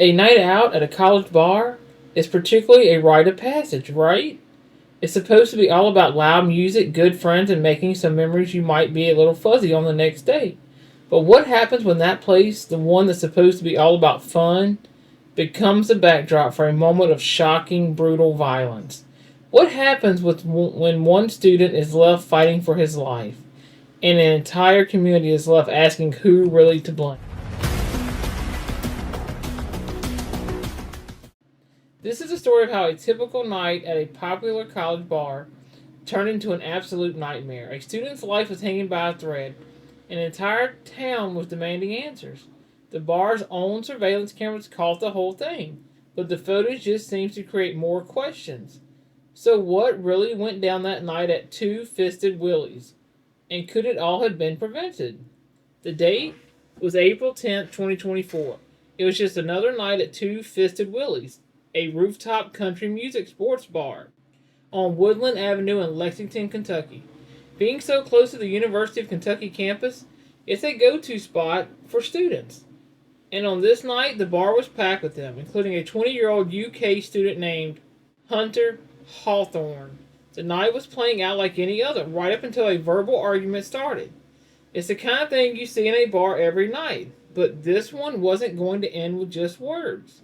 A night out at a college bar is particularly a rite of passage, right? It's supposed to be all about loud music, good friends, and making some memories you might be a little fuzzy on the next day. But what happens when that place, the one that's supposed to be all about fun, becomes the backdrop for a moment of shocking, brutal violence? What happens when one student is left fighting for his life and an entire community is left asking who really to blame? This is a story of how a typical night at a popular college bar turned into an absolute nightmare. A student's life was hanging by a thread. An entire town was demanding answers. The bar's own surveillance cameras caught the whole thing, but the footage just seems to create more questions. So, what really went down that night at Two Fisted Willie's? And could it all have been prevented? The date was April 10th, 2024. It was just another night at Two Fisted Willie's, a rooftop country music sports bar on Woodland Avenue in Lexington, Kentucky. Being so close to the University of Kentucky campus, it's a go-to spot for students. And on this night, the bar was packed with them, including a 20-year-old UK student named Hunter Hawthorne. The night was playing out like any other, right up until a verbal argument started. It's the kind of thing you see in a bar every night, but this one wasn't going to end with just words.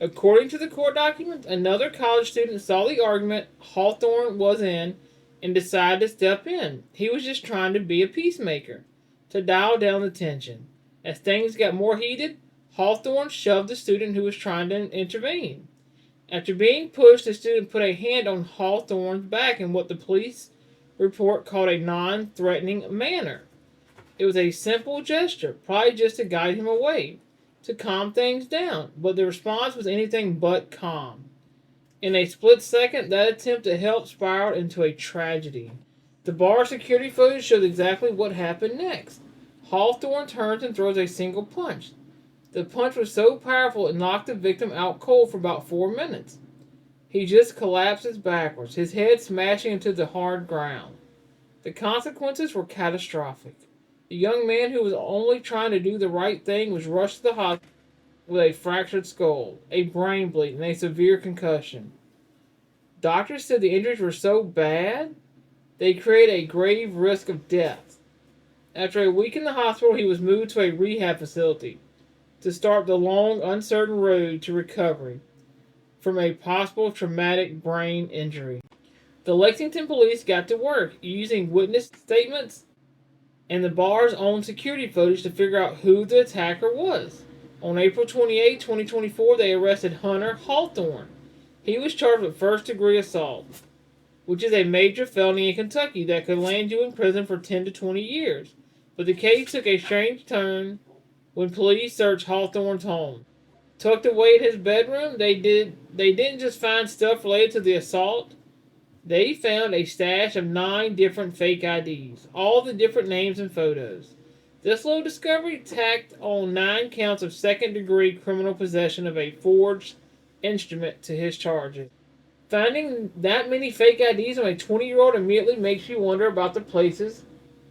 According to the court documents, another college student saw the argument Hawthorne was in and decided to step in. He was just trying to be a peacemaker, to dial down the tension. As things got more heated, Hawthorne shoved the student who was trying to intervene. After being pushed, the student put a hand on Hawthorne's back in what the police report called a non-threatening manner. It was a simple gesture, probably just to guide him away, to calm things down, but the response was anything but calm. In a split second, that attempt to help spiraled into a tragedy. The bar security footage showed exactly what happened next. Hawthorne turns and throws a single punch. The punch was so powerful it knocked the victim out cold for about 4 minutes. He just collapses backwards, his head smashing into the hard ground. The consequences were catastrophic. The young man who was only trying to do the right thing was rushed to the hospital with a fractured skull, a brain bleed, and a severe concussion. Doctors said the injuries were so bad they created a grave risk of death. After a week in the hospital, he was moved to a rehab facility to start the long, uncertain road to recovery from a possible traumatic brain injury. The Lexington police got to work using witness statements and the bar's own security footage to figure out who the attacker was. On April 28, 2024, they arrested Hunter Hawthorne. He was charged with first-degree assault, which is a major felony in Kentucky that could land you in prison for 10 to 20 years. But the case took a strange turn when police searched Hawthorne's home. Tucked away in his bedroom, they didn't just find stuff related to the assault. They found a stash of 9 different fake IDs, all the different names and photos. This little discovery tacked on 9 counts of second-degree criminal possession of a forged instrument to his charges. Finding that many fake IDs on a 20-year-old immediately makes you wonder about the places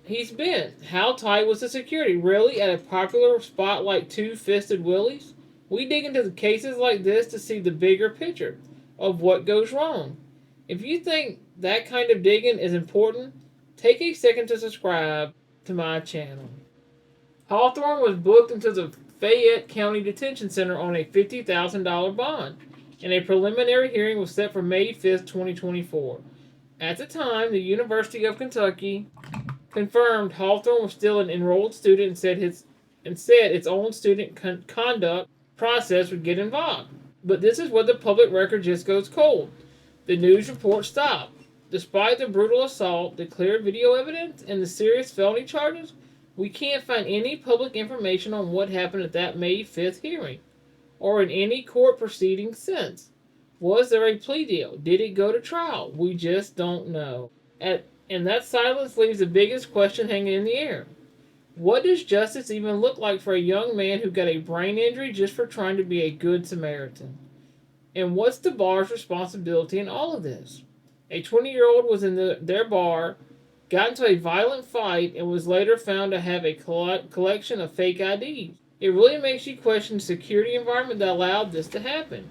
he's been. How tight was the security? Really? At a popular spot like Two Fisted Willie's? We dig into the cases like this to see the bigger picture of what goes wrong. If you think that kind of digging is important, take a second to subscribe to my channel. Hawthorne was booked into the Fayette County Detention Center on a $50,000 bond, and a preliminary hearing was set for May 5th, 2024. At the time, the University of Kentucky confirmed Hawthorne was still an enrolled student and said its own student conduct process would get involved. But this is where the public record just goes cold. The news report stopped. Despite the brutal assault, the clear video evidence, and the serious felony charges, we can't find any public information on what happened at that May 5th hearing, or in any court proceeding since. Was there a plea deal? Did it go to trial? We just don't know. And that silence leaves the biggest question hanging in the air. What does justice even look like for a young man who got a brain injury just for trying to be a good Samaritan? And what's the bar's responsibility in all of this? A 20-year-old was in their bar, got into a violent fight, and was later found to have a collection of fake IDs. It really makes you question the security environment that allowed this to happen.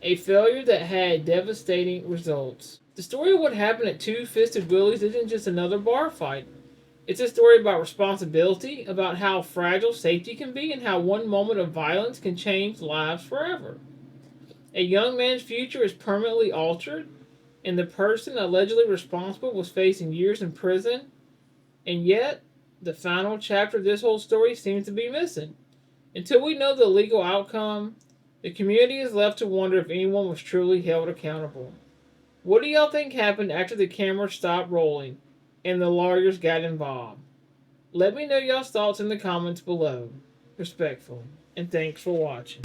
A failure that had devastating results. The story of what happened at Two Fisted Willie's isn't just another bar fight. It's a story about responsibility, about how fragile safety can be, and how one moment of violence can change lives forever. A young man's future is permanently altered, and the person allegedly responsible was facing years in prison, and yet the final chapter of this whole story seems to be missing. Until we know the legal outcome, the community is left to wonder if anyone was truly held accountable. What do y'all think happened after the camera stopped rolling and the lawyers got involved? Let me know y'all's thoughts in the comments below. Respectfully. And thanks for watching.